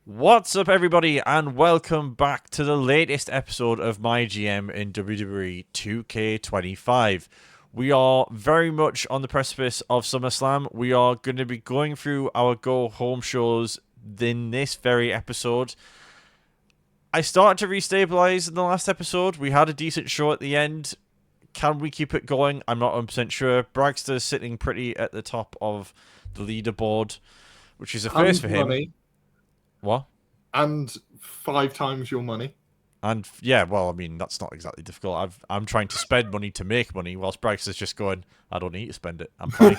What's up, everybody, and welcome back to the latest episode of MyGM in WWE 2K25. We are very much on the precipice of SummerSlam. We are going to be going through our go-home shows in this very episode. I started to restabilize in the last episode. We had a decent show at the end. Can we keep it going? I'm not 100% sure. Bragster's sitting pretty at the top of the leaderboard, which is a first for him. Money. What? And 5 times your money. And yeah, well, I mean, that's not exactly difficult. I'm trying to spend money to make money, whilst Bragster's just going, I don't need to spend it. I'm fine.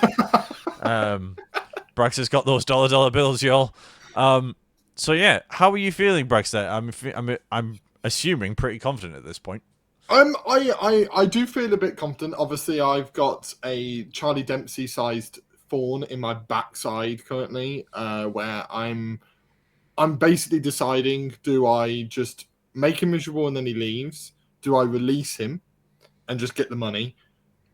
Bragster's got those dollar bills, y'all. So yeah, how are you feeling, Bragster? I'm assuming pretty confident at this point. I do feel a bit confident. Obviously, I've got a Charlie Dempsey-sized thorn in my backside currently, where I'm basically deciding: do I just make him miserable and then he leaves? Do I release him and just get the money,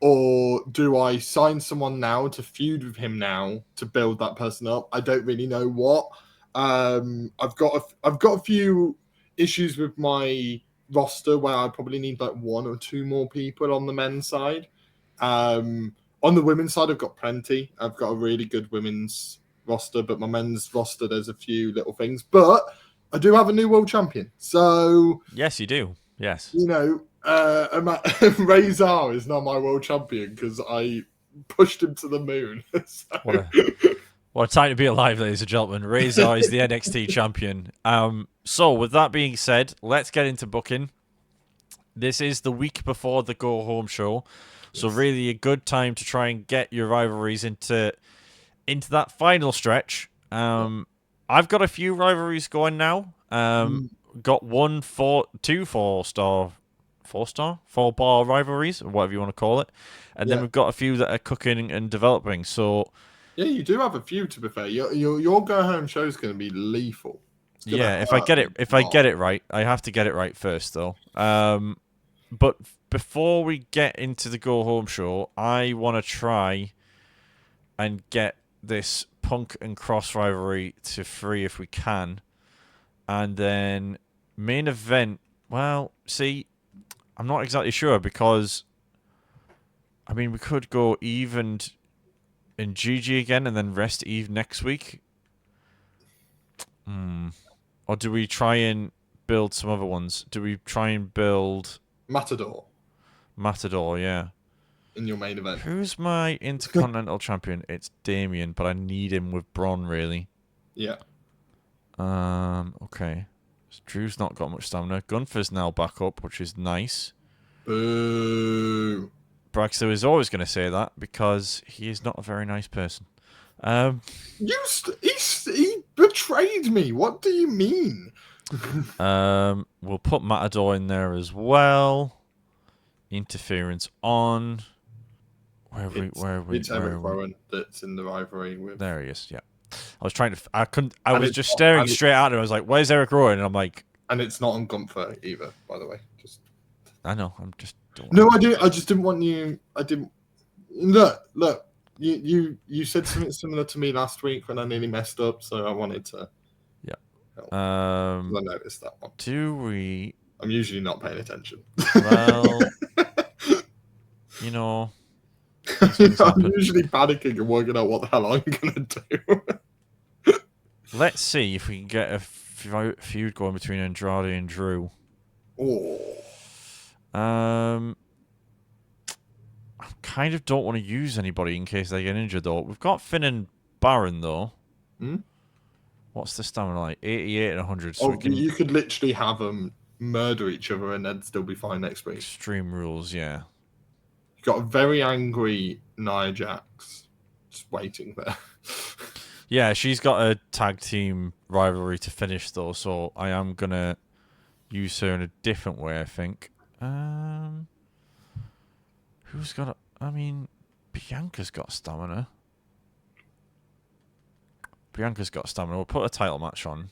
or do I sign someone now to feud with him now to build that person up? I don't really know what. I've got a few issues with my roster where I probably need like 1 or 2 more people on the men's side. On the women's side, I've got plenty. I've got a really good women's roster, but my men's roster, there's a few little things. But I do have a new world champion. So yes, you do. Yes. You know, Razor is now my world champion because I pushed him to the moon. So. What a time to be alive, ladies and gentlemen. Razor is the NXT champion. So, with that being said, let's get into booking. This is the week before the go-home show. So, really a good time to try and get your rivalries into that final stretch. I've got a few rivalries going now. Got 4-bar rivalries, or whatever you want to call it. And then we've got a few that are cooking and developing. So... yeah, you do have a few, to be fair. Your go-home show is going to be lethal. Yeah, if I get it right. I have to get it right first, though. But before we get into the go-home show, I want to try and get this Punk and Cross rivalry to 3 if we can. And then main event, well, see, I'm not exactly sure because, I mean, we could go evened in GG again and then rest Eve next week. Or do we try and build some other ones? Do we try and build... Matador, yeah. In your main event. Who's my Intercontinental Champion? It's Damien, but I need him with Braun, really. Yeah. Okay. Drew's not got much stamina. Gunther's now back up, which is nice. Boo. Braxton is always going to say that because he is not a very nice person. He betrayed me. What do you mean? We'll put Matador in there as well. Interference on. Where are we? It's Eric Rowan that's in the rivalry with. There he is. Yeah, I was trying to. I was just staring straight at him. I was like, "Where's Eric Rowan?" And I'm like, and it's not on Gunther either, by the way. I know. I'm just. No, I didn't. I just didn't want you. I didn't. Look. You said something similar to me last week when I nearly messed up, so I wanted to. Yeah. I noticed that one. I'm usually not paying attention. Well, you know. I'm usually panicking and working out what the hell I'm gonna do. Let's see if we can get a feud going between Andrade and Drew. Oh. I kind of don't want to use anybody in case they get injured, though. We've got Finn and Baron, though. What's the stamina like? 88 and 100. So you could literally have them murder each other and they'd still be fine next week. Extreme Rules, yeah. You've got a very angry Nia Jax just waiting there. Yeah, she's got a tag team rivalry to finish, though, so I am going to use her in a different way, I think. Who's got Bianca's got stamina. We'll put a title match on.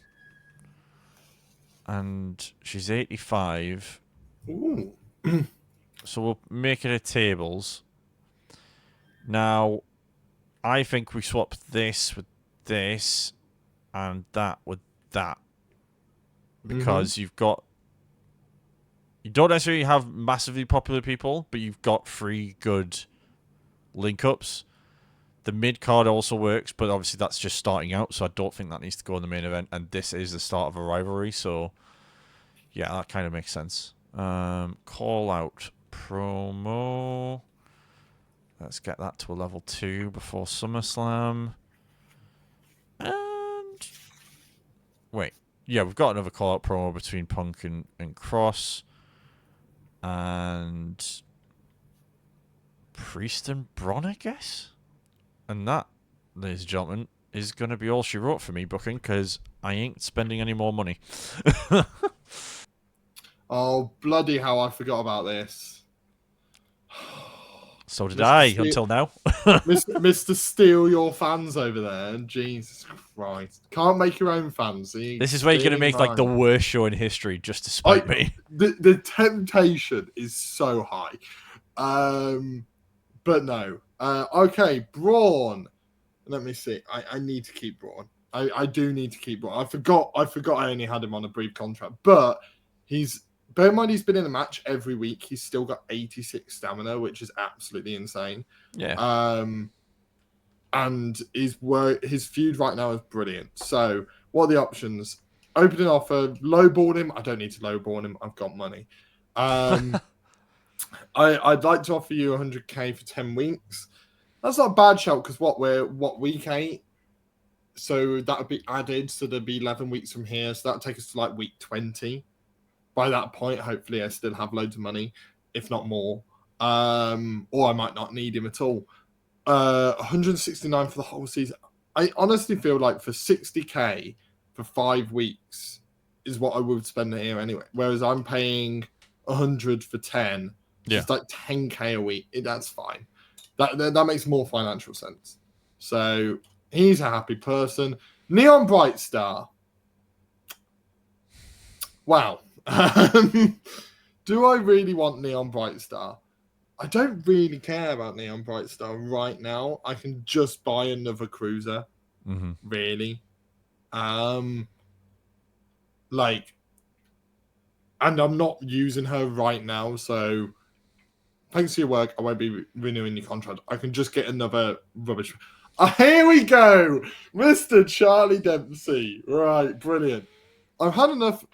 And she's 85. Ooh. So we'll make it a tables. Now, I think we swap this with this and that with that. because you don't necessarily have massively popular people, but you've got 3 good link-ups. The mid-card also works, but obviously that's just starting out, so I don't think that needs to go in the main event, and this is the start of a rivalry, so yeah, that kind of makes sense. Call out promo. Let's get that to a level 2 before SummerSlam. And wait. Yeah, we've got another call out promo between Punk and Cross. And Priest and Braun, I guess? And that, ladies and gentlemen, is going to be all she wrote for me booking, because I ain't spending any more money. Oh, bloody hell, I forgot about this. So did Mr. I, Steel, until now. Mr. Steal your fans over there. Jesus Christ. Can't make your own fans. This is where you're going to make like the worst show in history just to spite me. The temptation is so high. But no. Okay, Braun. Let me see. I need to keep Braun. I do need to keep Braun. I forgot I only had him on a brief contract. But bear in mind he's been in a match every week. He's still got 86 stamina, which is absolutely insane. Yeah. And his feud right now is brilliant. So what are the options? Opening offer, lowball him. I don't need to lowball him. I've got money. I'd like to offer you 100k for 10 weeks. That's not a bad shout because what week 8? So that would be added. So there'd be 11 weeks from here. So that'd take us to like week 20. By that point, hopefully I still have loads of money, if not more. Or I might not need him at all. 169 for the whole season. I honestly feel like for 60k for 5 weeks is what I would spend here anyway. Whereas I'm paying 100 for 10. Yeah. It's like 10k a week. That's fine. That makes more financial sense. So he's a happy person. Neon Bright Star. Wow. Do I really want Neon Bright Star? I don't really care about Neon Bright Star right now. I can just buy another cruiser. Really. And I'm not using her right now, so thanks for your work. I won't be renewing your contract. I can just get another rubbish. Here we go, Mr. Charlie Dempsey. Right, brilliant. I've had enough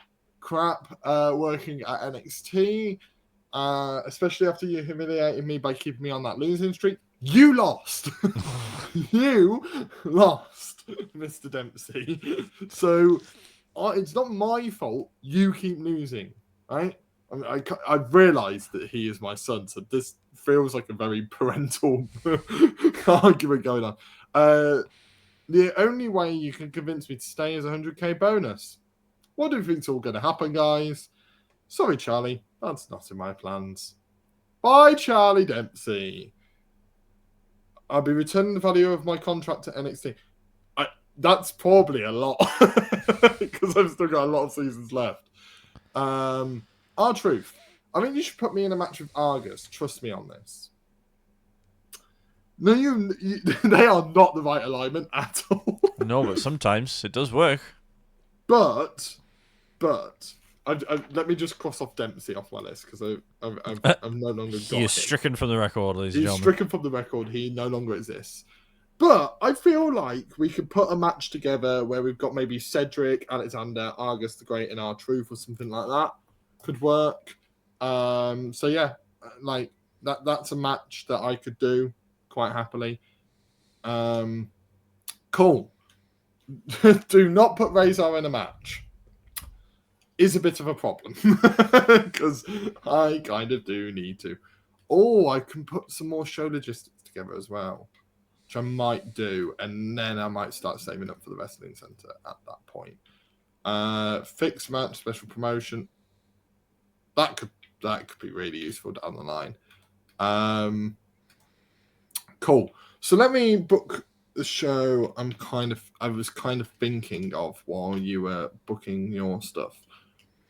crap working at NXT, especially after you humiliated me by keeping me on that losing streak. You lost. You lost, Mr. Dempsey. So it's not my fault you keep losing, right? I've realised that he is my son, so this feels like a very parental argument going on. The only way you can convince me to stay is a 100k bonus. What do you think's all going to happen, guys? Sorry, Charlie. That's not in my plans. Bye, Charlie Dempsey. I'll be returning the value of my contract to NXT. That's probably a lot because I've still got a lot of seasons left. R-Truth. I think you should put me in a match with Argus. Trust me on this. No, they are not the right alignment at all. No, but sometimes it does work. But let me just cross off Dempsey off my list because I've no longer got him. He is stricken from the record, ladies and gentlemen. He's stricken from the record. He no longer exists. But I feel like we could put a match together where we've got maybe Cedric, Alexander, Argus the Great, and R-Truth or something like that. Could work. So yeah, like that's a match that I could do quite happily. Cool. Do not put Razor in a match. Is a bit of a problem because I kind of do need to. Oh, I can put some more show logistics together as well, which I might do, and then I might start saving up for the Wrestling Center at that point. Fixed match, special promotion. That could be really useful down the line. Cool. So let me book the show I was kind of thinking of while you were booking your stuff,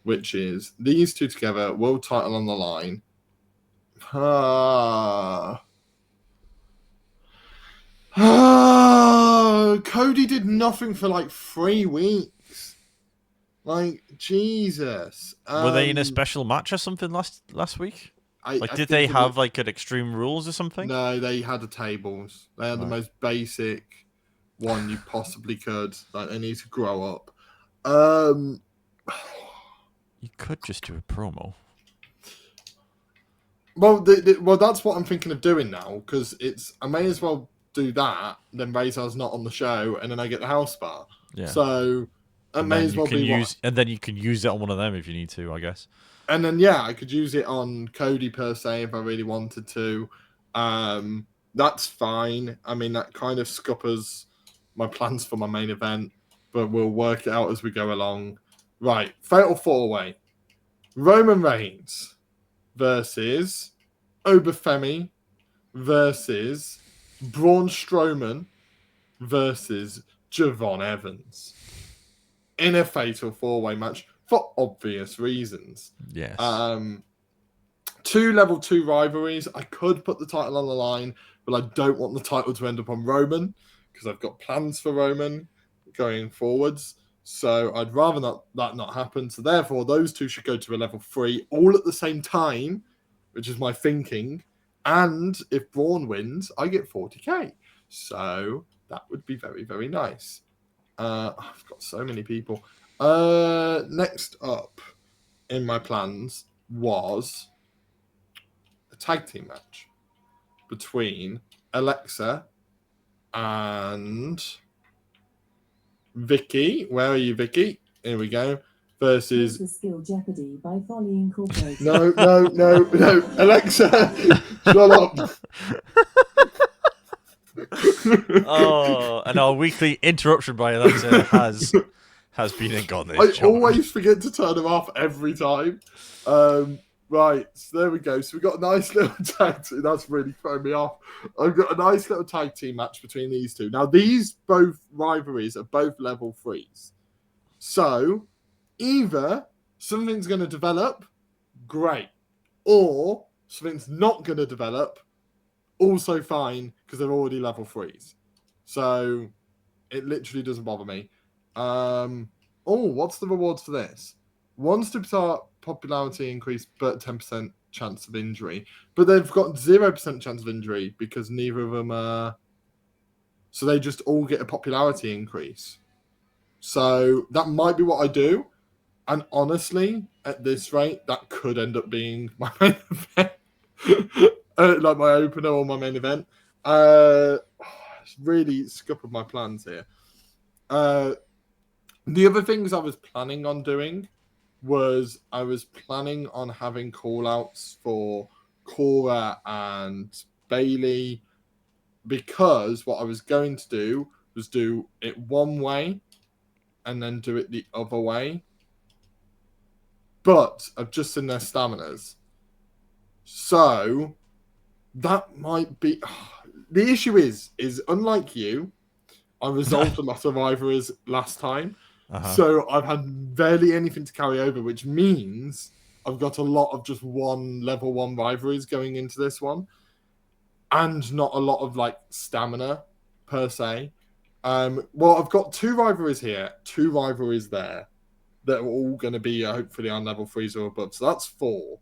which is these two together, world title on the line. Cody did nothing for like 3 weeks. Like, Jesus. Were they in a special match or something last week? Like, I did they think have like an Extreme Rules or something? no, they had the tables. They had the Right. most basic one you possibly could. Like, they need to grow up. Um, You could just do a promo. well, well, that's what I'm thinking of doing now because I may as well do that. Then Razor's not on the show, and then I get the house bar. Yeah. So it may as well be what. And then you can use it on one of them if you need to, I guess. And then yeah, I could use it on Cody per se if I really wanted to. That's fine. I mean, that kind of scuppers my plans for my main event, but we'll work it out as we go along. Right, Fatal 4-Way. Roman Reigns versus Obafemi versus Braun Strowman versus Javon Evans in a Fatal 4-Way match for obvious reasons. Yes. 2 level 2 rivalries. I could put the title on the line, but I don't want the title to end up on Roman because I've got plans for Roman going forwards. So I'd rather that not happen. So therefore, those two should go to a level 3 all at the same time, which is my thinking. And if Braun wins, I get 40k. So that would be very, very nice. I've got so many people. Next up in my plans was a tag team match between Alexa and Vicky. Where are you, Vicky? Here we go. Versus the Skill Jeopardy by Folly Incorporated. No. Alexa, shut up. Oh, and our weekly interruption by Alexa has been and gone. I always forget to turn them off every time. Right, so there we go. So we got a nice little tag team. That's really throwing me off. I've got a nice little tag team match between these two. Now, these both rivalries are both level 3s. So, either something's going to develop, great. Or something's not going to develop, also fine, because they're already level 3s. So, it literally doesn't bother me. What's the rewards for this? 1 superstar popularity increase, but 10% chance of injury. But they've got 0% chance of injury because neither of them are. So they just all get a popularity increase. So that might be what I do. And honestly, at this rate, that could end up being my main event. Like my opener or my main event. It's really scuppered my plans here. The other things I was planning on doing was I was planning on having call-outs for Cora and Bailey because what I was going to do was do it one way and then do it the other way. But I've just seen their staminas. So that might be... The issue is unlike you, I resolved a lot of rivalries last time. So I've had barely anything to carry over, which means I've got a lot of just level 1 rivalries going into this one. And not a lot of like stamina per se. Well, I've got 2 rivalries here, 2 rivalries there that are all going to be hopefully on level 3s or above. So that's 4.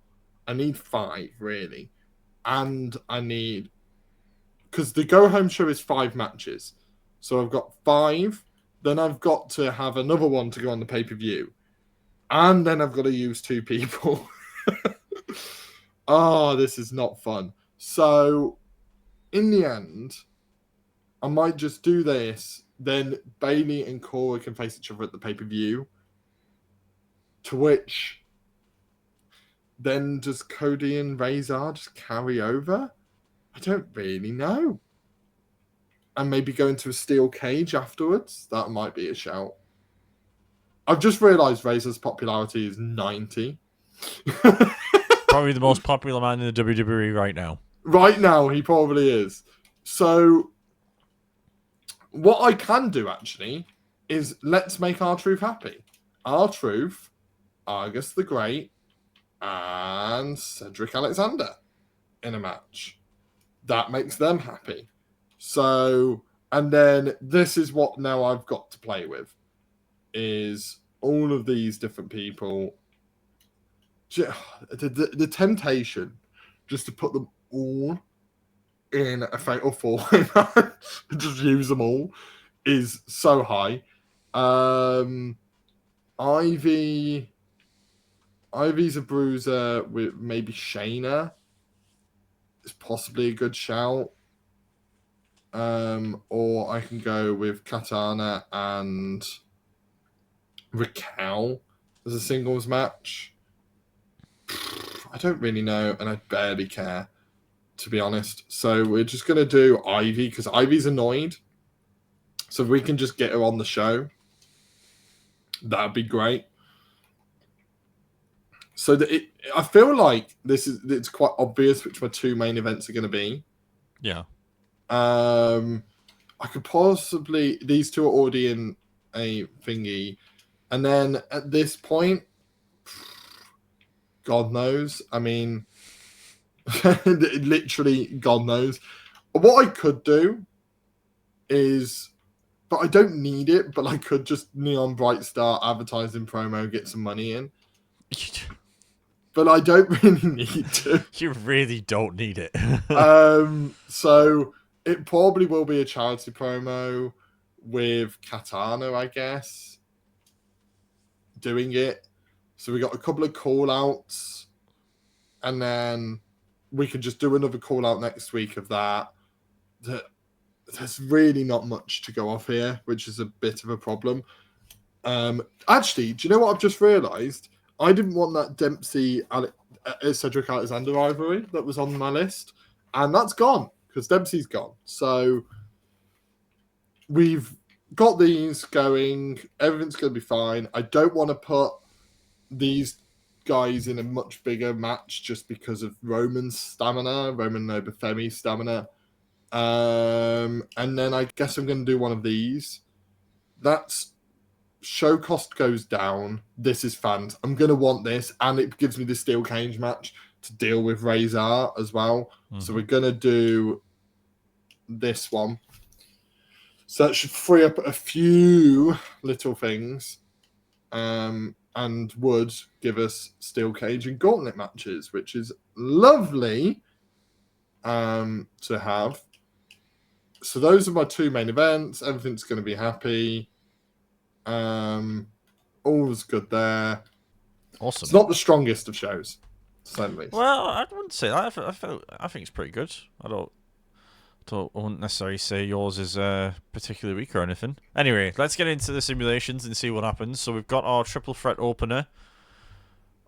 I need 5 really. And I need... Because the go-home show is 5 matches. So I've got 5... Then I've got to have another one to go on the pay-per-view. And then I've got to use 2 people. This is not fun. So, in the end, I might just do this. Then Bailey and Cora can face each other at the pay-per-view. To which, then does Cody and Razor just carry over? I don't really know. And maybe go into a steel cage afterwards. That might be a shout. I've just realised Razor's popularity is 90. Probably the most popular man in the WWE right now. Right now, he probably is. So, what I can do, actually, is let's make R-Truth happy. R-Truth, Argus the Great, and Cedric Alexander in a match. That makes them happy. So, and then this is what now I've got to play with, is all of these different people. The temptation just to put them all in a fatal four-way match, just use them all, is so high. Ivy's a bruiser with maybe Shayna. It's possibly a good shout. Or I can go with Katana and Raquel as a singles match. I don't really know, and I barely care, to be honest. So we're just going to do Ivy, because Ivy's annoyed. So if we can just get her on the show, that'd be great. So I feel like it's quite obvious which my two main events are going to be. Yeah. I could possibly... These two are already in a thingy. And then at this point, God knows. I mean, literally, God knows. What I could do is... But I don't need it, but I could just Neon Bright Star advertising promo, get some money in. But I don't really need to. You really don't need it. So it probably will be a charity promo with Katana, I guess, doing it. So we got a couple of call-outs, and then we can just do another call-out next week of that. There's really not much to go off here, which is a bit of a problem. Actually, do you know what I've just realised? I didn't want that Dempsey Cedric Alexander rivalry that was on my list, and that's gone because Dempsey's gone. So we've got these going. Everything's going to be fine. I don't want to put these guys in a much bigger match just because of Roman's stamina, Roman Nobafemi's stamina. And then I guess I'm going to do one of these. That's show cost goes down. This is fans. I'm going to want this, and it gives me the steel cage match to deal with Razor as well. Mm-hmm. So we're going to do this one. So that should free up a few little things, and would give us steel cage and gauntlet matches, which is lovely to have. So those are my two main events. Everything's going to be happy. All's good there. Awesome. It's not the strongest of shows, certainly. Well, I wouldn't say that. I think it's pretty good. I wouldn't necessarily say yours is particularly weak or anything. Anyway, let's get into the simulations and see what happens. So we've got our triple threat opener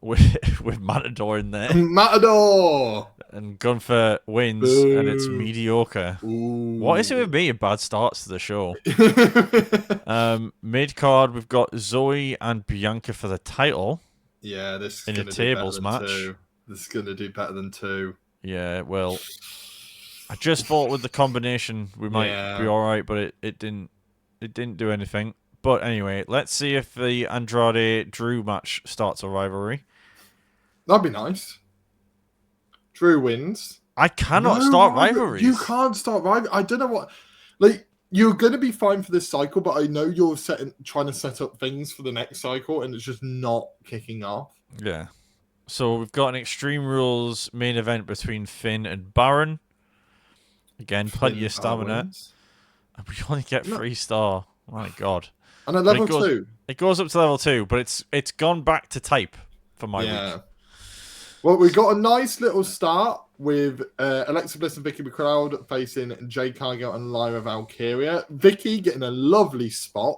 with Matador in there. Matador! And Gunther wins, Boo. And it's mediocre. Ooh. What is it with me? Bad starts to the show. Mid-card, we've got Zoe and Bianca for the title. Yeah, this is in a tables match. This is going to do better than 2. Yeah, well, I just thought with the combination we might be all right, but it didn't do anything. But anyway, let's see if the Andrade Drew match starts a rivalry. That'd be nice. Drew wins. I cannot start rivalries. You can't start rivalries. I don't know what... Like, you're going to be fine for this cycle, but I know you're trying to set up things for the next cycle, and it's just not kicking off. Yeah. So we've got an Extreme Rules main event between Finn and Baron. Again, plenty of stamina. And we only get 3-star. My God. And at level 2. It goes up to level 2, but it's gone back to type for my week. Well, we got a nice little start with Alexa Bliss and Vicky McLeod facing Jade Cargill and Lyra Valkyria. Vicky getting a lovely spot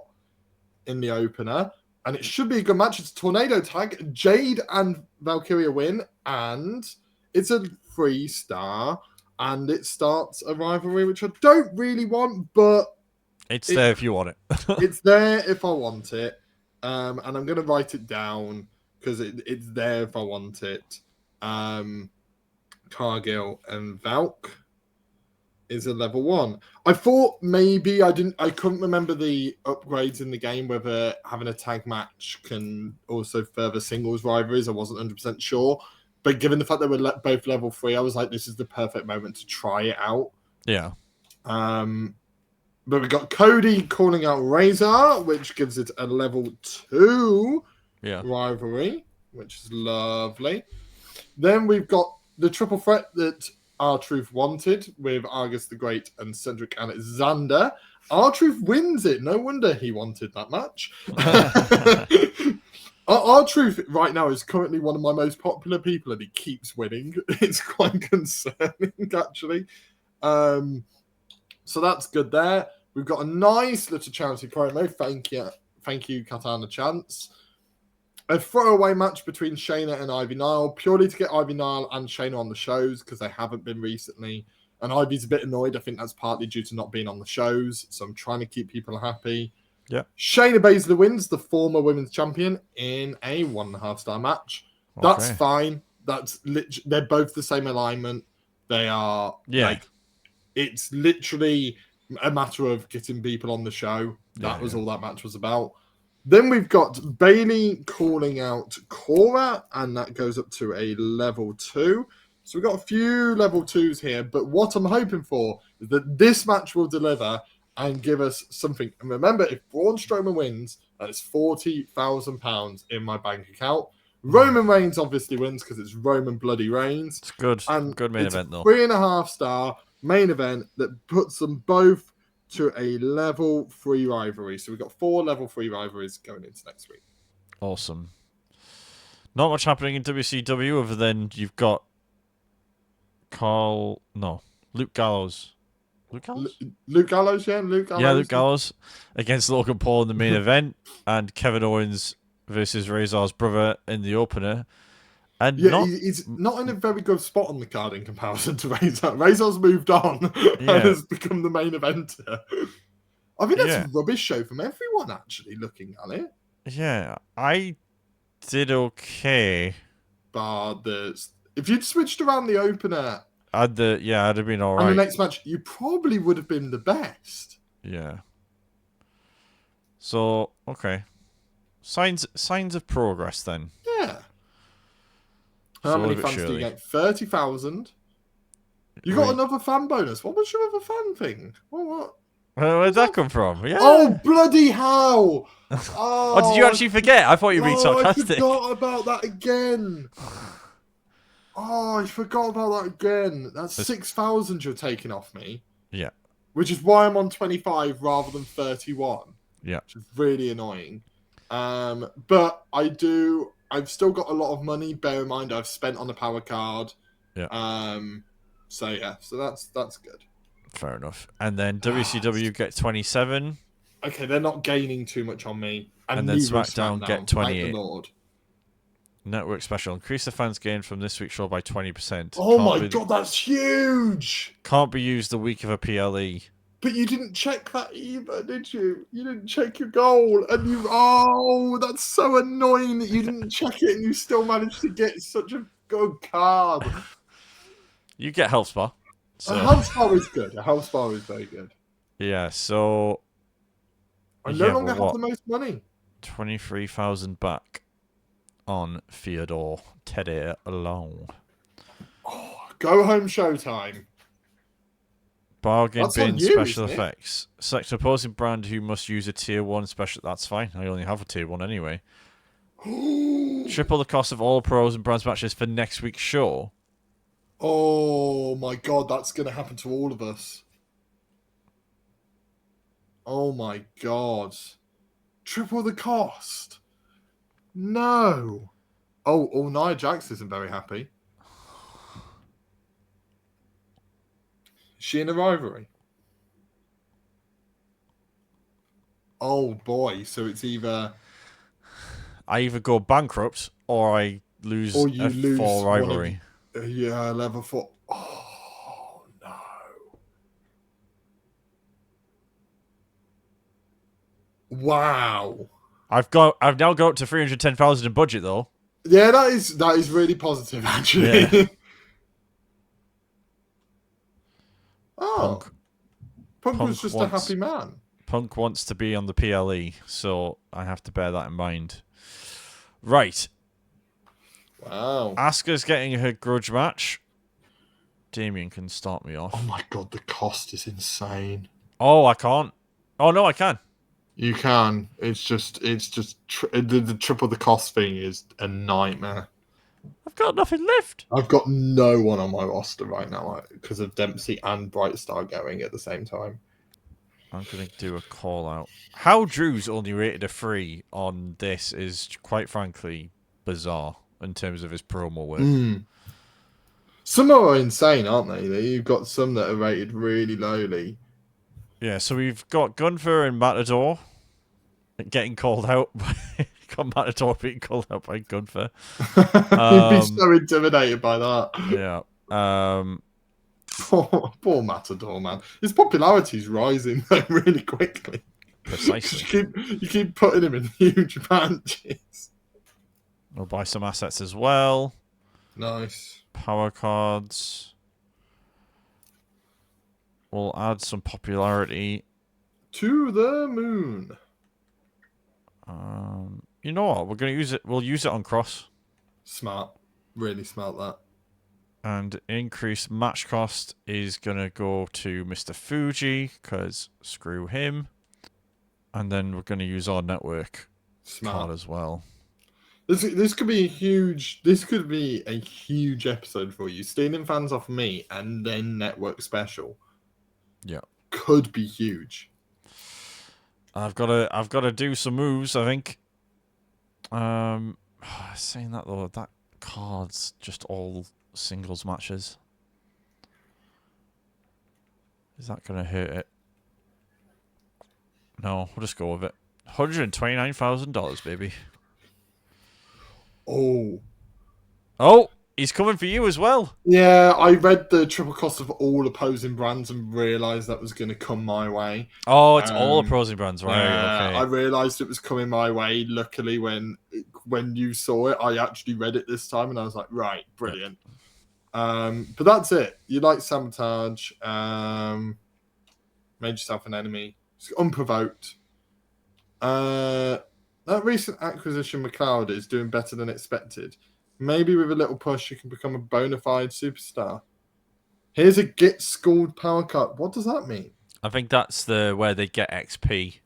in the opener, and it should be a good match. It's a tornado tag. Jade and Valkyria win, and it's a 3-star, and it starts a rivalry, which I don't really want, but it's there if you want it. It's there if I want it, and I'm going to write it down because it's there if I want it. Cargill and Valk is a level 1. I thought maybe I couldn't remember the upgrades in the game, whether having a tag match can also further singles rivalries. I wasn't 100% sure, but given the fact they were both level 3, I was like, this is the perfect moment to try it out. Yeah. But we've got Cody calling out Razor, which gives it a level 2 rivalry, which is lovely. Then we've got the triple threat that R-Truth wanted with Argus the Great and Cedric Alexander. R-Truth wins it. No wonder he wanted that match. R-Truth right now is currently one of my most popular people, and he keeps winning. It's quite concerning, actually. So that's good there. We've got a nice little charity promo. Thank you, Katana Chance. A throwaway match between Shayna and Ivy Nile, purely to get Ivy Nile and Shayna on the shows because they haven't been recently. And Ivy's a bit annoyed. I think that's partly due to not being on the shows. So I'm trying to keep people happy. Yeah. Shayna Baszler wins, the former women's champion, in a 1.5-star match. Okay. That's fine. They're both the same alignment. They are it's literally a matter of getting people on the show. That was all that match was about. Then we've got Bayley calling out Cora, and that goes up to a level 2. So we've got a few level 2s here, but what I'm hoping for is that this match will deliver and give us something. And remember, if Braun Strowman wins, that is £40,000 in my bank account. Roman Reigns obviously wins because it's Roman Bloody Reigns. It's good. And good main event, though. 3.5-star main event that puts them both to a level 3 rivalry. So we've got 4 level 3 rivalries going into next week. Awesome. Not much happening in WCW other than you've got Luke Gallows. Luke Gallows? Luke Gallows, yeah. Luke Gallows. Yeah, Luke Gallows against Logan Paul in the main event, and Kevin Owens versus Razor's brother in the opener. And he's not in a very good spot on the card in comparison to Razor. Razor's moved on and has become the main eventer. I think that's a rubbish show from everyone, actually, looking at it. Yeah, I did okay. But if you'd switched around the opener... I'd have been all right. And the next match, you probably would have been the best. Yeah. So, okay. Signs of progress, then. Yeah. How many fans do you get? 30,000. You got another fan bonus. What was your other fan thing? What? Where'd that come from? Yeah. Oh, bloody hell! Oh, did you actually forget? I thought you were being sarcastic. I forgot about that again. Oh, I forgot about that again. That's 6,000 you're taking off me. Yeah. Which is why I'm on 25 rather than 31. Yeah. Which is really annoying. But I've still got a lot of money. Bear in mind, I've spent on the power card. Yeah. So that's good. Fair enough. And then WCW get 27. Okay, they're not gaining too much on me. And then SmackDown get 28. Thank the Lord. Network special. Increase the fans gain from this week's show by 20%. Oh my god, that's huge! Can't be used the week of a PLE. But you didn't check that either, did you? You didn't check your goal, and oh, that's so annoying that you didn't check it and you still managed to get such a good card. You get health spa. So. A health spa is good. A health spa is very good. Yeah, so I no longer have the most money. 23,000 back on Theodore Teddy alone. Oh, go home showtime. Bargain bin special effects. Select an opposing brand who must use a tier 1 special. That's fine. I only have a tier 1 anyway. Triple the cost of all pros and brands matches for next week's show. Oh my god, that's going to happen to all of us. Oh my god. Triple the cost. No. Oh, Nia Jax isn't very happy. Is she in a rivalry? Oh boy, so it's either... I either go bankrupt or I lose a 4 rivalry. Yeah, level 4. Oh no. Wow. I've now got up to 310,000 in budget though. Yeah, that is really positive actually. Yeah. Oh. Punk was just a happy man. Punk wants to be on the PLE, so I have to bear that in mind. Right. Wow. Asuka's getting her grudge match. Damien can start me off. Oh my god, the cost is insane. Oh, I can't. Oh no, I can. You can. It's just the triple the cost thing is a nightmare. I've got nothing left. I've got no one on my roster right now because of Dempsey and Brightstar going at the same time. I'm going to do a call out. How Drew's only rated a 3 on this is, quite frankly, bizarre in terms of his promo work. Some are insane, aren't they? You've got some that are rated really lowly. Yeah, so we've got Gunther and Matador getting called out. Got Matador being called out by Gunther. You'd be so intimidated by that. Yeah. Poor Matador, man. His popularity's rising though really quickly. Precisely. You keep putting him in huge matches. We'll buy some assets as well. Nice. Power cards. We'll add some popularity. To the moon. You know what? We're gonna use it. We'll use it on Cross. Smart. Really smart that. And increased match cost is gonna go to Mr. Fuji because screw him. And then we're gonna use our network card as well. This could be a huge. This could be a huge episode for you. Stealing fans off me and then network special. Yeah, could be huge. I've got to do some moves. I think. Saying that though, that card's just all singles matches. Is that gonna hurt it? No, we'll just go with it. $129,000, baby. Oh, he's coming for you as well. Yeah, I read the triple cost of all opposing brands and realised that was going to come my way. Oh, it's all opposing brands, right? Okay. I realised it was coming my way. Luckily, when you saw it, I actually read it this time, and I was like, right, brilliant. Yeah. But that's it. You like sabotage. Made yourself an enemy. It's unprovoked. That recent acquisition, McLeod, is doing better than expected. Maybe with a little push, you can become a bona fide superstar. Here's a get schooled power cut. What does that mean? I think that's where they get XP.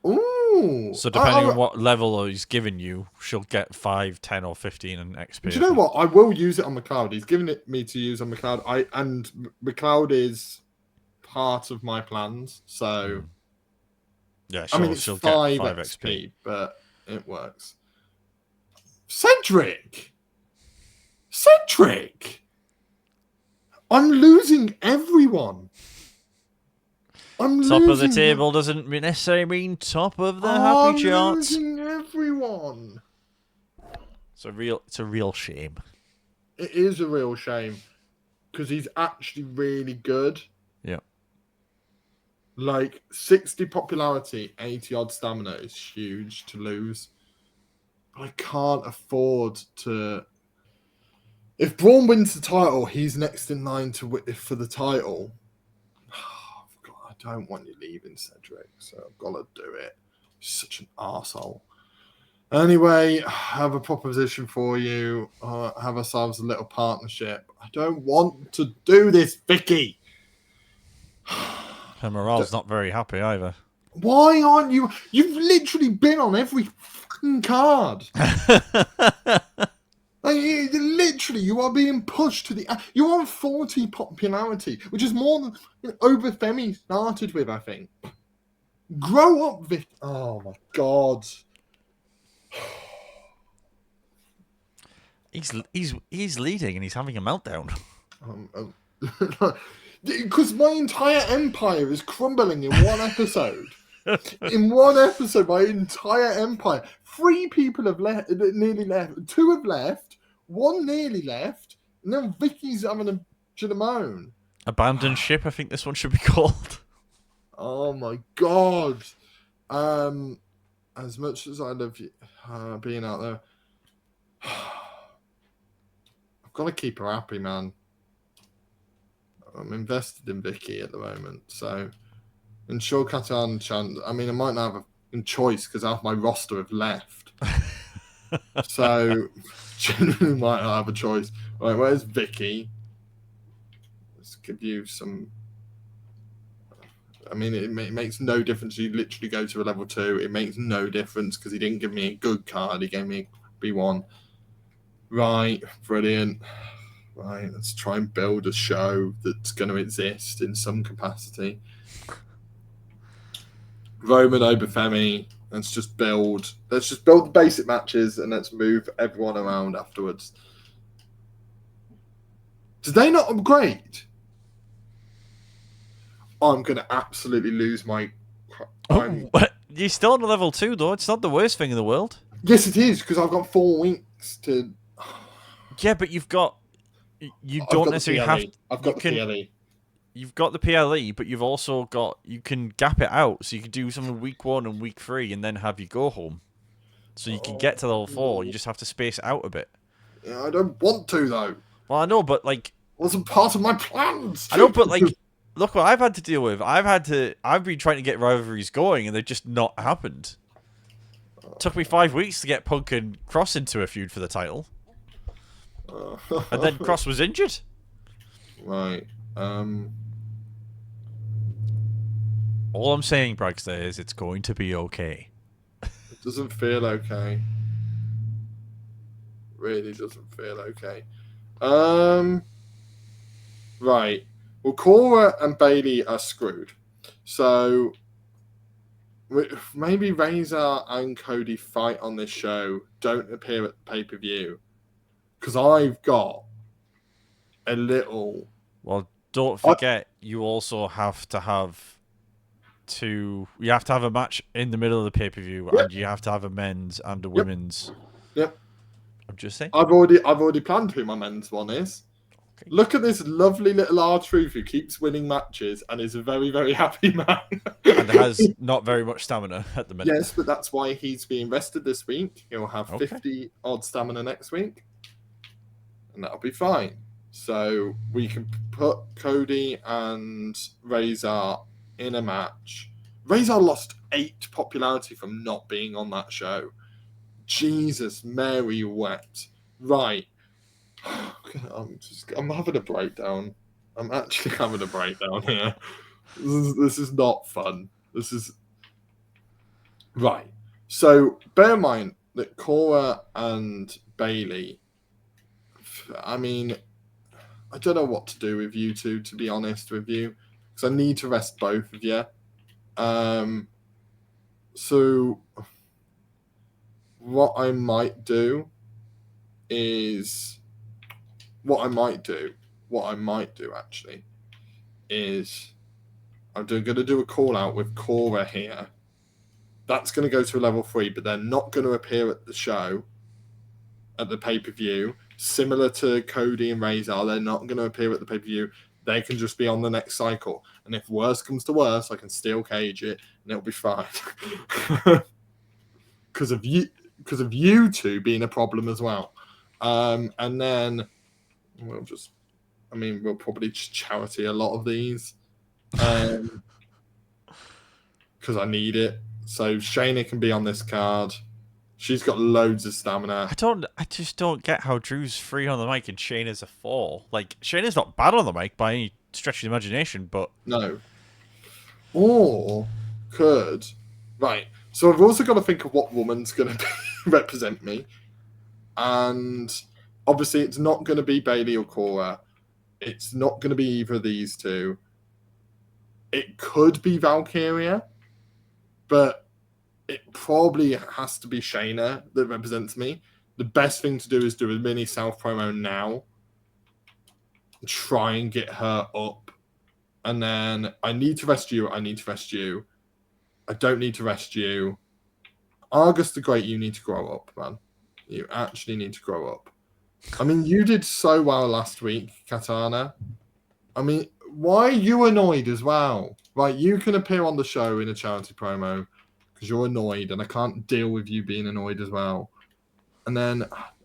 Ooh. So depending on what level he's giving you, she'll get 5, 10, or 15 in XP. Do you know what? I will use it on McLeod. He's given it me to use on McLeod. And McLeod is part of my plans. So yeah, she'll get 5 XP, but it works. Cedric! I'm losing everyone. Top of the table doesn't necessarily mean top of the happy charts. I'm losing everyone. It's a real shame. It is a real shame because he's actually really good. Yeah. Like 60 popularity, 80 odd stamina is huge to lose. But I can't afford to. If Braun wins the title, he's next in line for the title. I don't want you leaving, Cedric, so I've got to do it. He's such an arsehole. Anyway, I have a proposition for you. Have ourselves a little partnership. I don't want to do this, Vicky. Her morale's not very happy either. Why aren't you? You've literally been on every fucking card. Literally, you are being pushed to the. You are on 40 popularity, which is more than over Femi started with, I think. Grow up, Vic. Oh my god. He's leading and he's having a meltdown. Because my entire empire is crumbling in one episode. In one episode, my entire empire. 3 people have nearly left. 2 have left. 1 nearly left. And then Vicky's having a moan. Abandoned ship, I think this one should be called. Oh my god. As much as I love you, being out there, I've got to keep her happy, man. I'm invested in Vicky at the moment, so ensure Katan Chan. I mean, I might not have a choice because half my roster have left, so genuinely might not have a choice. All right, where's Vicky? Let's give you some. I mean, it makes no difference. You literally go to a level 2. It makes no difference because he didn't give me a good card. He gave me a B1. Right, brilliant. Right, let's try and build a show that's going to exist in some capacity. Roman over Femi. Let's just build the basic matches and let's move everyone around afterwards. Did they not upgrade? I'm going to absolutely lose my... You're still on level 2, though. It's not the worst thing in the world. Yes, it is, because I've got 4 weeks to... Yeah, but you've got... You I've don't got necessarily the have... PLE. I've got the PLE. You've got the PLE, but you've also got... You can gap it out, so you can do something week 1 and week 3, and then have you go home. So you can get to level 4. You just have to space it out a bit. Yeah, I don't want to, though. Well, I know, but, like... Wasn't part of my plans. I know, but, like... Look what I've had to deal with. I've been trying to get rivalries going, and they've just not happened. Took me 5 weeks to get Punk and Cross into a feud for the title. And then Cross was injured. Right. All I'm saying, Bragster, is it's going to be okay. It doesn't feel okay. Really doesn't feel okay. Right. Well, Cora and Bailey are screwed. So maybe Razor and Cody fight on this show, don't appear at the pay-per-view. Because I've got a little... Well, don't forget, you also have to have you have to have a match in the middle of the pay-per-view, and you have to have a men's and a women's. Yep. I'm just saying. I've already planned who my men's one is. Okay. Look at this lovely little R-Truth who keeps winning matches and is a very, very happy man. And has not very much stamina at the minute. Yes, but that's why he's being rested this week. He'll have 50 odd stamina next week. And that'll be fine. So we can put Cody and Razor in a match. Razor lost 8 popularity from not being on that show. Jesus, Mary wept. Right. I'm having a breakdown. I'm actually having a breakdown here. This is not fun. This is... Right. So, bear in mind that Cora and Bailey... I mean, I don't know what to do with you two, to be honest with you. Because I need to rest both of you. So, what I might do actually is I'm going to do a call out with Cora here. That's going to go to a level 3, but they're not going to appear at the show, at the pay-per-view. Similar to Cody and Razor, they're not going to appear at the pay-per-view. They can just be on the next cycle. And if worse comes to worse, I can steel cage it and it'll be fine. Because of you two being a problem as well. And then we'll probably charity a lot of these. Because I need it. So Shayna can be on this card. She's got loads of stamina. I just don't get how Drew's 3 on the mic and Shayna's a 4. Like, Shayna's not bad on the mic by any stretch of the imagination, but... No. Or could... Right. So I've also got to think of what woman's going to represent me. And obviously it's not going to be Bailey or Cora. It's not going to be either of these two. It could be Valkyria, but it probably has to be Shayna that represents me. The best thing to do is do a mini self promo now. Try and get her up. And then I need to rest you. I don't need to rest you. Argus the Great, you need to grow up, man. You actually need to grow up. I mean, you did so well last week, Katana. I mean, why are you annoyed as well? Right, you can appear on the show in a charity promo because you're annoyed, and I can't deal with you being annoyed as well. And then,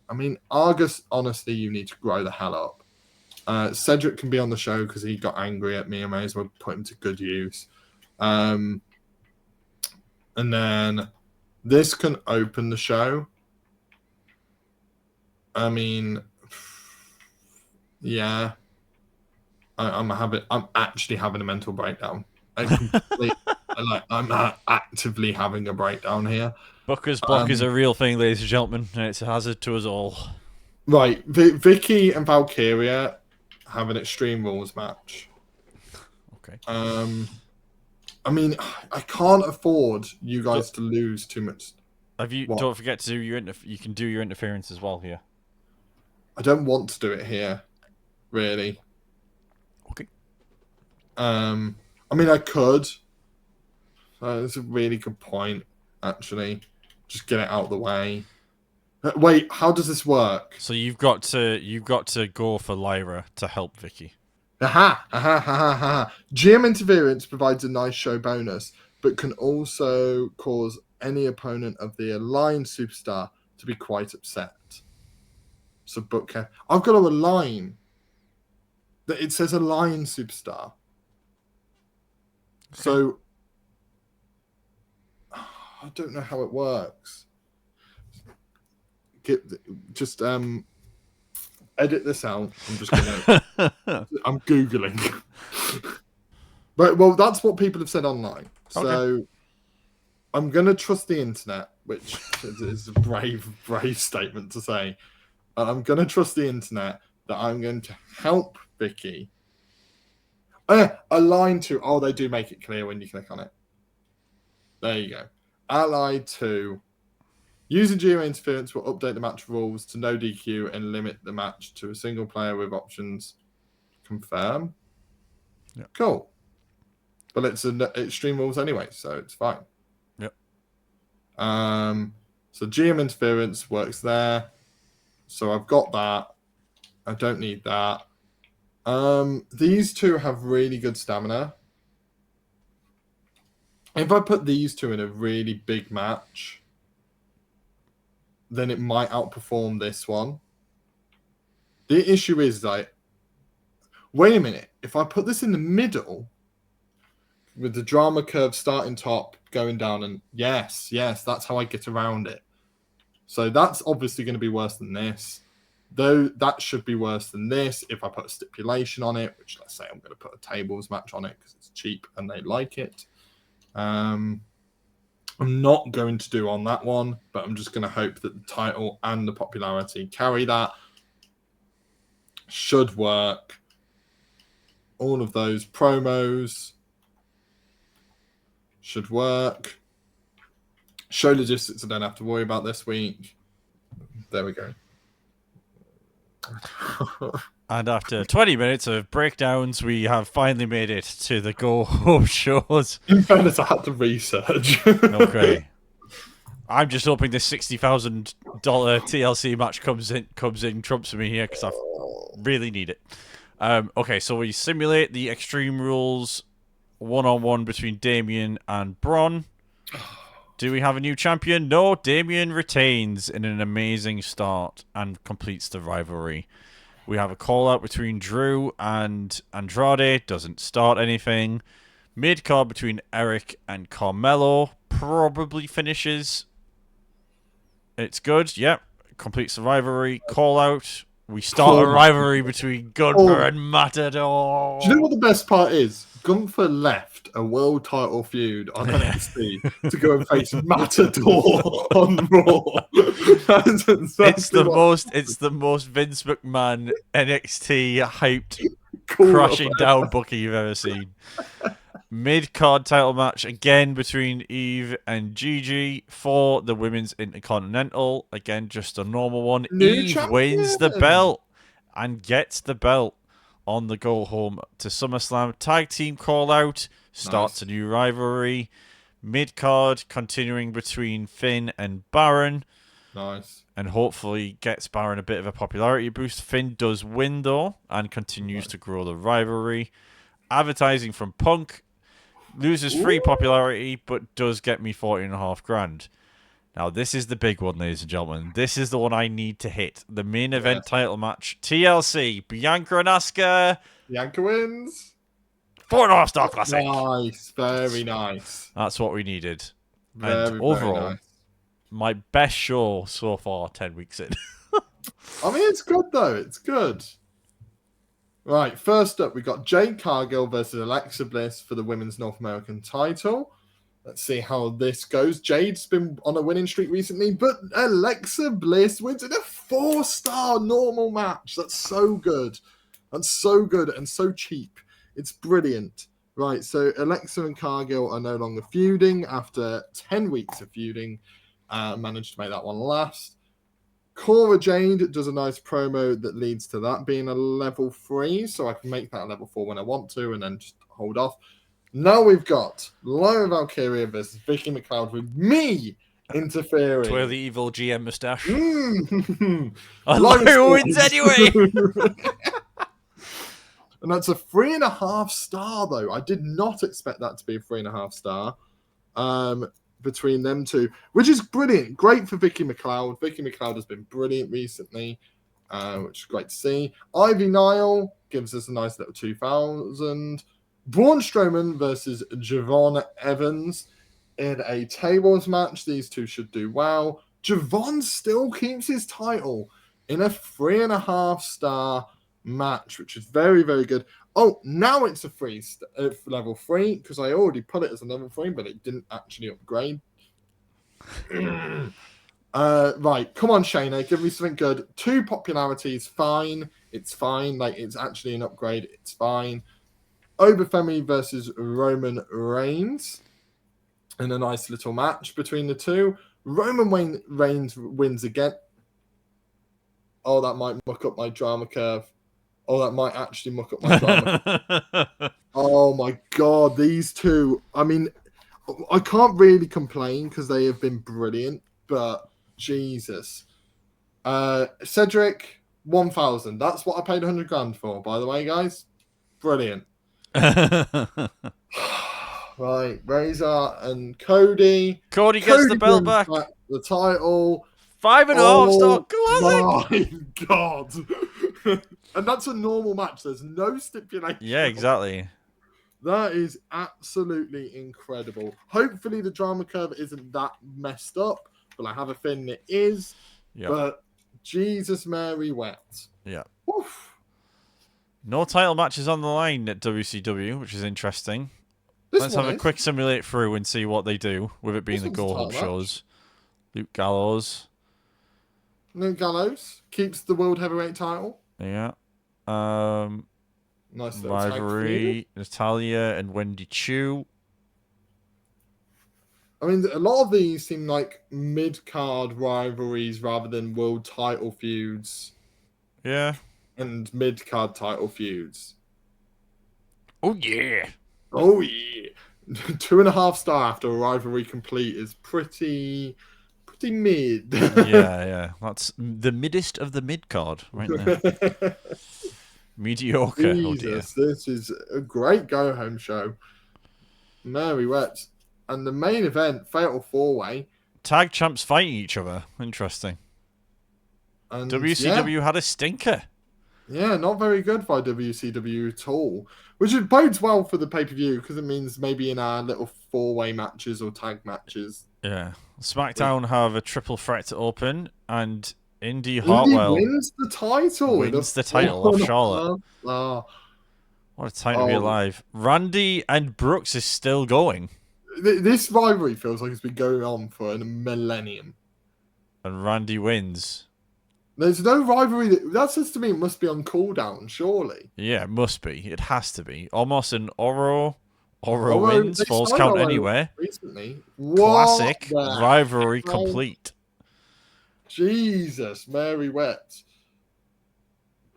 I mean, Argus, honestly, you need to grow the hell up. Cedric can be on the show because he got angry at me. I may as well put him to good use. And then this can open the show. I mean, yeah. I'm actually having a mental breakdown. I'm actively having a breakdown here. Booker's block is a real thing, ladies and gentlemen, and it's a hazard to us all. Right, Vicky and Valkyria have an Extreme Rules match. Okay. I mean, I can't afford you guys to lose too much. Don't forget to do you can do your interference as well here. I don't want to do it here, really. Okay. I mean, I could. That's a really good point, actually. Just get it out of the way. Wait, how does this work? So you've got to go for Lyra to help Vicky. Aha. GM interference provides a nice show bonus, but can also cause any opponent of the aligned superstar to be quite upset. So I've got to align. It says align superstar. Okay. So I don't know how it works. Edit this out. I'm just gonna. I'm googling. But that's what people have said online. So okay. I'm gonna trust the internet, which is a brave statement to say. I'm gonna trust the internet that I'm going to help Vicky. Align to. Oh, they do make it clear when you click on it. There you go. Allied to. Using GM interference will update the match rules to no DQ and limit the match to a single player with options. Confirm. Yeah. Cool. But it's Extreme Rules anyway, so it's fine. Yep. So GM interference works there. So I've got that. I don't need that. These two have really good stamina. If I put these two in a really big match, then it might outperform this one. The issue is that, wait a minute, if I put this in the middle, with the drama curve starting top, going down, and yes, that's how I get around it. So that's obviously going to be worse than this. Though that should be worse than this if I put a stipulation on it, which let's say I'm going to put a tables match on it because it's cheap and they like it. I'm not going to do on that one, but I'm just going to hope that the title and the popularity carry that. Should work. All of those promos should work. Show logistics I don't have to worry about this week. There we go. And after 20 minutes of breakdowns, we have finally made it to the go-home shows. In fairness, I had to research. Okay. I'm just hoping this $60,000 TLC match comes in, trumps me here, because I really need it. Okay, so we simulate the Extreme Rules one-on-one between Damien and Bron. Do we have a new champion? No, Damien retains in an amazing start and completes the rivalry. We have a call-out between Drew and Andrade. Doesn't start anything. Mid-card between Eric and Carmelo. Probably finishes. It's good. Yep. Completes the rivalry. Call-out. We start a rivalry between Gunther and Matador. Do you know what the best part is? Gunther left a world title feud on NXT to go and face Matador on Raw. It's the most Vince McMahon NXT hyped crashing down bookie you've ever seen. Mid-card title match again between Eve and Gigi for the Women's Intercontinental. Again, just a normal one. Eve wins the belt and gets the belt on the go home to SummerSlam. Tag team call out starts a new rivalry. Mid-card continuing between Finn and Baron. Nice. And hopefully gets Baron a bit of a popularity boost. Finn does win though and continues to grow the rivalry. Advertising from Punk. Loses free popularity, but does get me $40,500. Now, this is the big one, ladies and gentlemen. This is the one I need to hit. The main event title match. TLC, Bianca and Asuka. Bianca wins. $4.5 classic. Nice. Very nice. That's what we needed. Very, and overall, very nice. My best show so far, 10 weeks in. I mean, it's good, though. It's good. Right, first up, we got Jade Cargill versus Alexa Bliss for the Women's North American title. Let's see how this goes. Jade's been on a winning streak recently, but Alexa Bliss wins in a 4-star normal match. That's so good. That's so good and so cheap. It's brilliant. Right, so Alexa and Cargill are no longer feuding after 10 weeks of feuding. Managed to make that one last. Cora Jade does a nice promo that leads to that being a level 3, so I can make that a level 4 when I want to and then just hold off. Now we've got Lyra Valkyria versus Vicky McLeod with me interfering. Twirl the evil GM moustache. Mm. Lyra wins anyway! And that's a 3.5 star, though. I did not expect that to be a 3.5 star. Between them two, which is brilliant. Great for Vicky McLeod. Vicky McLeod has been brilliant recently, which is great to see. Ivy Nile gives us a nice little 2,000. Braun Strowman versus Javon Evans in a tables match. These two should do well. Javon still keeps his title in a 3.5 star match, which is very, very good. Oh, now it's a level 3 because I already put it as a level 3, but it didn't actually upgrade. Right, come on, Shayna, give me something good. 2 popularity is fine. It's fine. Like, it's actually an upgrade. It's fine. Obafemi versus Roman Reigns in a nice little match between the two. Roman Reigns wins again. Oh, that might muck up my drama curve. Oh, that might actually muck up my drama. Oh my god, these two. I mean, I can't really complain because they have been brilliant, but Jesus. Cedric, 1,000. That's what I paid 100 grand for, by the way, guys. Brilliant. Right, Razor and Cody. Cody gets the belt wins back. The title. 5.5 star classic. My god. And that's a normal match. There's no stipulation. Yeah, exactly. That is absolutely incredible. Hopefully the drama curve isn't that messed up, but I have a feeling it is. Yeah. But Jesus Mary wept. Yeah. Oof. No title matches on the line at WCW, which is interesting. Let's have a quick simulate through and see what they do, with it being the go-home shows. Luke Gallows. Luke Gallows keeps the World Heavyweight title. Yeah. Nice little rivalry. Natalia and Wendy Chu. I mean, a lot of these seem like mid-card rivalries rather than world title feuds. Yeah. And mid-card title feuds. Oh, yeah. Oh, yeah. 2.5 star after a rivalry complete is pretty mid. yeah. That's the middest of the mid-card right there. Mediocre. Jesus, this is a great go-home show. Mary wept. And the main event, Fatal 4-Way. Tag champs fighting each other. Interesting. And WCW had a stinker. Yeah, not very good by WCW at all. Which bodes well for the pay-per-view because it means maybe in our little 4-way matches or tag matches. Yeah. SmackDown have a triple threat to open, and Indy Hartwell wins the title. Off Charlotte. What a time to be alive. Randy and Brooks is still going. This rivalry feels like it's been going on for a millennium. And Randy wins. There's no rivalry. That says to me it must be on cooldown, surely. Yeah, it must be. It has to be. Almost an Oro wins. Falls count anywhere. Recently. Classic. Rivalry complete. Jesus, Mary wept.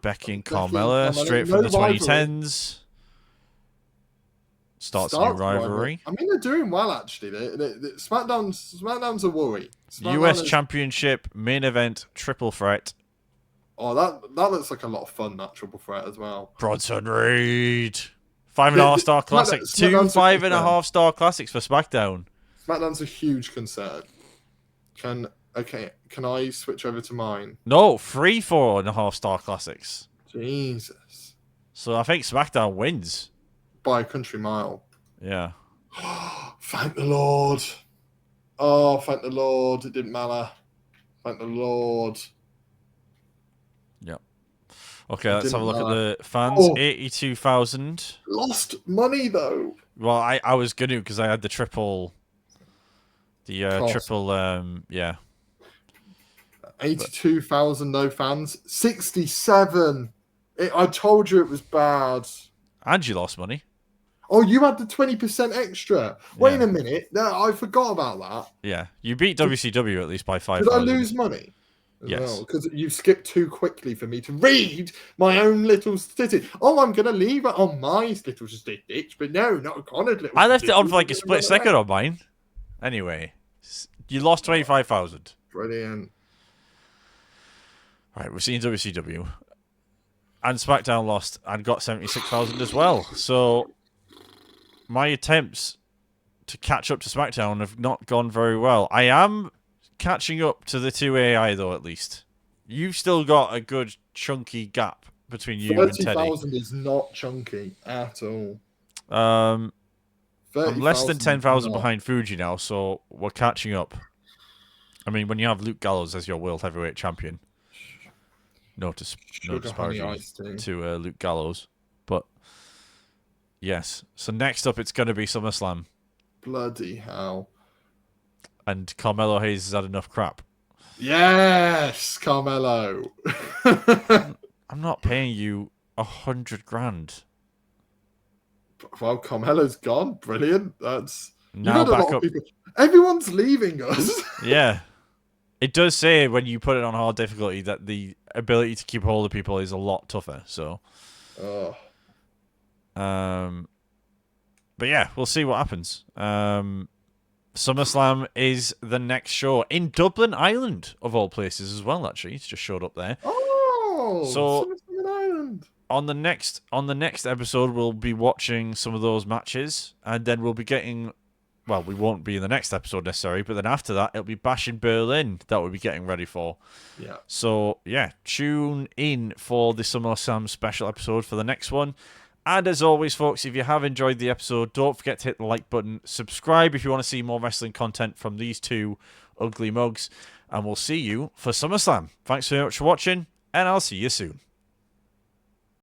Becky and Carmella, straight from the 2010s. Starts a new rivalry. I mean, they're doing well, actually. SmackDown's a worry. US Championship, main event, triple threat. Oh, that looks like a lot of fun, that triple threat as well. Bronson Reed. 5.5 star classic. Two 5.5 star classics for SmackDown. SmackDown's a huge concern. Can I switch over to mine? No, 3 4.5 star classics. Jesus. So I think SmackDown wins. By a country mile. Yeah. Thank the Lord. Oh, thank the Lord. It didn't matter. Thank the Lord. Yep. Okay, It let's have a didn't look at matter. the fans. Oh. 82,000. Lost money though. Well, I was going to because I had the triple. The Cost. triple, yeah. 82,000 no fans. 67. I told you it was bad. And you lost money. Oh, you had the 20% extra. Wait Yeah. a minute. No, I forgot about that. Yeah. You beat WCW at least by 5,000. Did I lose money? Yes. Because you skipped too quickly for me to read my own little statistic. Oh, I'm going to leave it on my little statistics, but no, not Connor's little I left it on for like a statistics. split second on mine. Anyway, you lost 25,000. Brilliant. Right, we've seen WCW. And SmackDown lost and got 76,000 as well. So my attempts to catch up to SmackDown have not gone very well. I am catching up to the 2 AI, though, at least. You've still got a good chunky gap between you and Teddy. 30,000 is not chunky at all. I'm less than 30,000 10,000 not. behind Fuji now, so we're catching up. I mean, when you have Luke Gallows as your World Heavyweight Champion, no Sugar honey disparaging iced tea. to Luke Gallows. But, yes. So next up, it's going to be SummerSlam. Bloody hell. And Carmelo Hayes has had enough crap. Yes, Carmelo. I'm not paying you 100 grand. Well, Carmelo's gone. Brilliant. That's Now you've had a back lot of up. people. Everyone's leaving us. Yeah. It does say when you put it on hard difficulty that the ability to keep hold of people is a lot tougher. So, Oh. but yeah, we'll see what happens. SummerSlam is the next show in Dublin, Ireland, of all places as well. Actually, it's just showed up there. Oh. So- SummerSlam Island. On the next episode, we'll be watching some of those matches, and then we'll be getting. Well, we won't be in the next episode necessarily, but then after that, it'll be Bash in Berlin that we'll be getting ready for. Yeah. So, yeah, tune in for the SummerSlam special episode for the next one. And as always, folks, if you have enjoyed the episode, don't forget to hit the like button. Subscribe if you want to see more wrestling content from these two ugly mugs. And we'll see you for SummerSlam. Thanks very much for watching, and I'll see you soon.